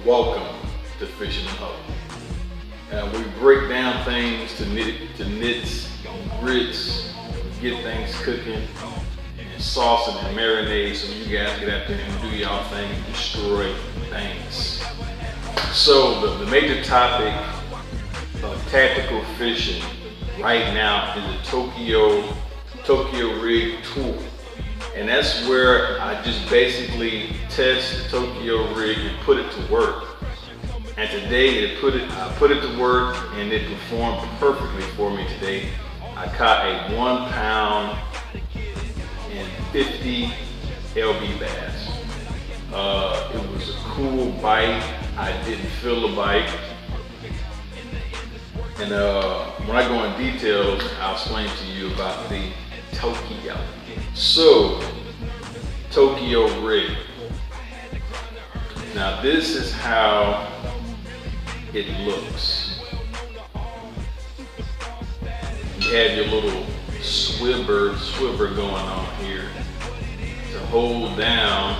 Welcome to Fishing and Hub. We break down things to nits, grits, get things cooking, and saucing and marinade so you guys get out there and do y'all thing and destroy things. So the major topic of tactical fishing right now is the Tokyo Rig Tour. And that's where I just basically test the Tokyo rig and put it to work. And today I put it to work and it performed perfectly for me today. I caught a 1 pound and 50 LB bass. It was a cool bite. I didn't feel the bite. And when I go in details, I'll explain to you about the Tokyo. So, Tokyo rig. Now this is how it looks. You have your little swiver going on here to hold down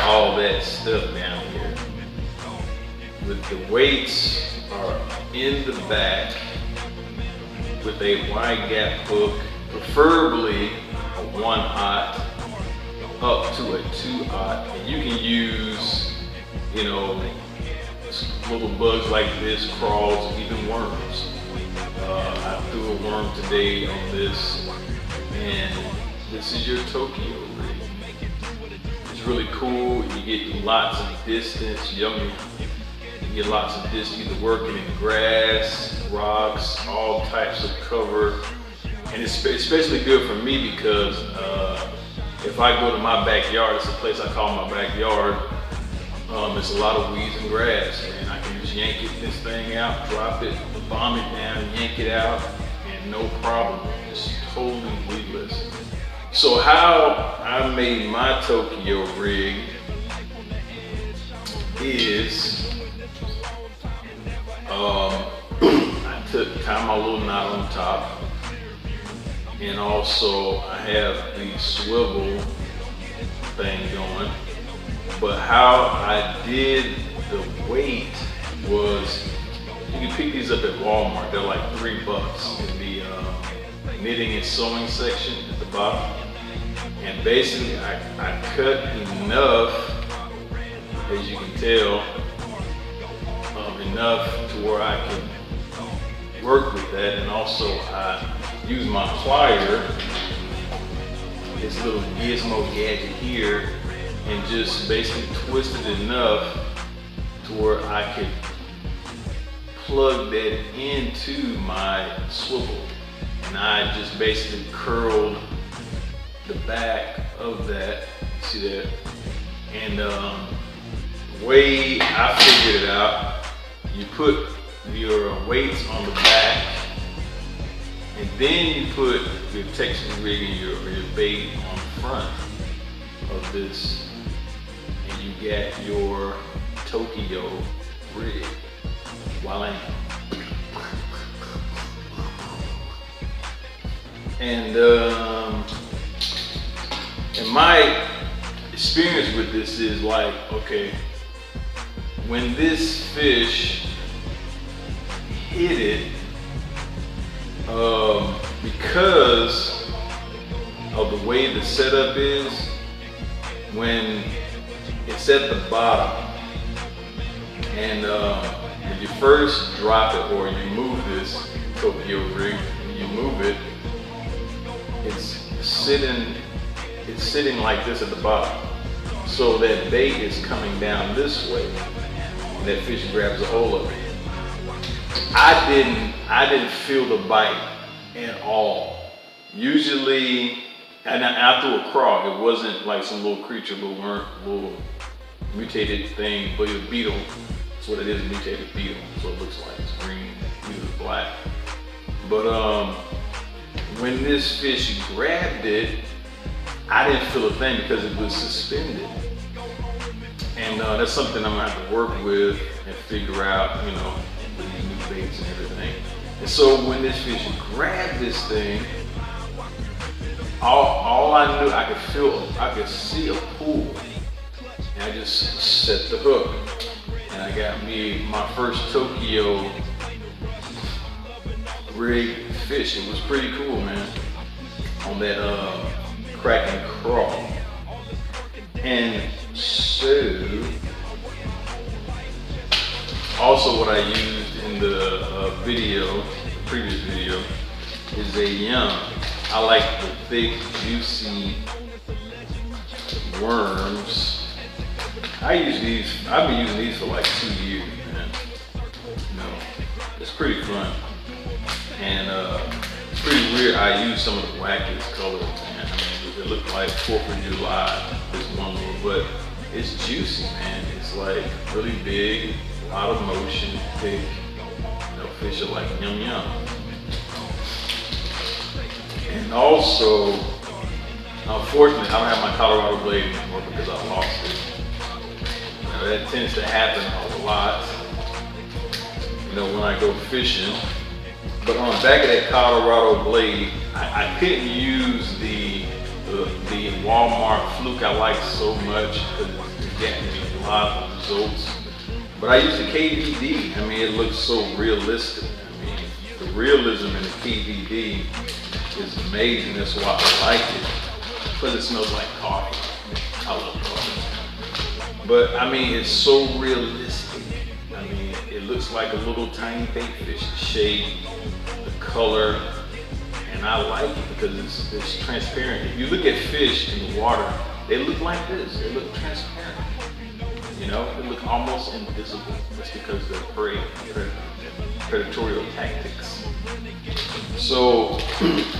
all that stuff down here. With the weights are in the back with a wide gap hook, preferably a 1/0 up to a 2/0, and you can use, little bugs like this, crawls, even worms. I threw a worm today on this, and this is your Tokyo rig. It's really cool. You get lots of distance. You get lots of distance, either working in grass, rocks, all types of cover. And it's especially good for me because if I go to my backyard, it's a place I call my backyard, it's a lot of weeds and grass, and I can just yank this thing out, drop it, bomb it down, yank it out, and no problem. It's totally weedless. So how I made my Tokyo rig is I tied my little knot on top. And also I have the swivel thing going. But how I did the weight was, you can pick these up at Walmart. They're like $3 in the knitting and sewing section at the bottom. And basically I cut enough, as you can tell, enough to where I can work with that. And also I use my plier, this little gizmo gadget here, and just basically twist it enough to where I could plug that into my swivel. And I just basically curled the back of that, see that? And the way I figured it out, you put your weights on the back, and then you put your Texas rig and your bait on the front of this, and you get your Tokyo rig. Voila. And my experience with this is like, okay, when this fish hit it, because of the way the setup is, when it's at the bottom, and when you first drop it or you move this Tokyo rig, you move it, it's sitting like this at the bottom. So that bait is coming down this way, and that fish grabs a hold of it. I didn't feel the bite at all. Usually, and I threw a crawl. It wasn't like some little creature, little mutated thing, but it's a beetle. That's what it is, a mutated beetle. So it looks like it's green, either black. But when this fish grabbed it, I didn't feel a thing because it was suspended. And that's something I'm gonna have to work with and figure out, with these new baits and everything. And so when this fish grabbed this thing, all I knew, I could see a pool. And I just set the hook. I got me my first Tokyo rig fish. It was pretty cool, man, on that crack and crawl. And so, also what I used in the previous video, is a yum. I like the thick, juicy worms. I've been using these for like 2 years, man. You know, it's pretty fun. And it's pretty weird. I use some of the wackiest colors, man. I mean, it looked like 4th of July, this one little, but it's juicy, man. It's like really big, a lot of motion, thick. You know, fish are like yum yum. And also, unfortunately, I don't have my Colorado blade anymore because I lost it. You know, that tends to happen a lot, you know, when I go fishing. But on the back of that Colorado blade, I couldn't use the Walmart fluke I like so much because it got me a lot of results. But I used the KVD. I mean, it looks so realistic. I mean, the realism in the KVD is amazing. That's why I like it. Plus it smells like coffee. I love coffee. But I mean, it's so realistic. I mean, it looks like a little tiny bait fish. The shape, the color, and I like it because it's transparent. If you look at fish in the water, they look like this. They look transparent. You know, they look almost invisible. That's because they're predatorial tactics. So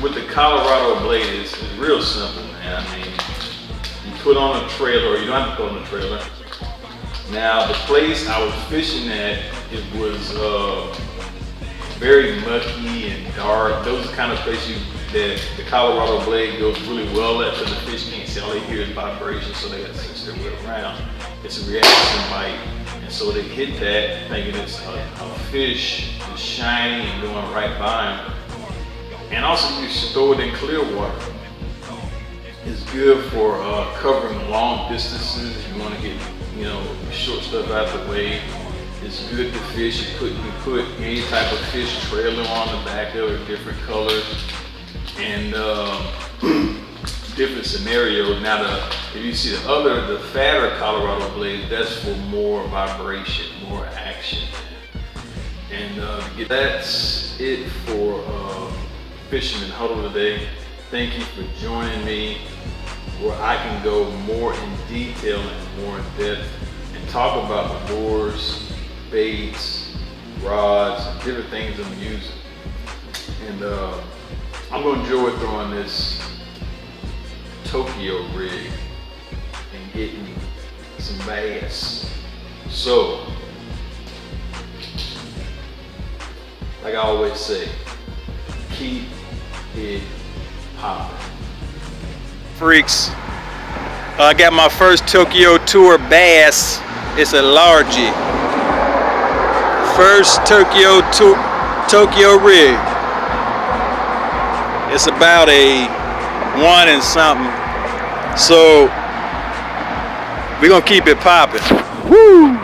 with the Colorado blade, it's real simple, man. I mean, you put on a trailer, or you don't have to put on a trailer. Now, the place I was fishing at, it was very mucky and dark. Those are the kind of places that the Colorado blade goes really well at, because the fish can't see. All they hear is vibration, so they got to switch their way around. It's a reaction bite, and so they hit that thinking it's a fish that's shiny and going right by them. And also, you should throw it in clear water. It's good for covering long distances. If you want to get, you know, short stuff out of the way. It's good to fish. You put any type of fish trailer on the back of it, different colors, and different scenarios. Now, if you see the fatter Colorado blade, that's for more vibration, more action. And that's it for Fishing in Huddle today. Thank you for joining me, where I can go more in detail and more in depth and talk about the lures, baits, rods, and different things I'm using. And I'm going to enjoy throwing this Tokyo rig and getting some bass. So, like I always say, keep it popping. Freaks, I got my first Tokyo Tour bass. It's a largie. First Tokyo rig. It's about a 1 and something. So we're gonna keep it popping. Woo!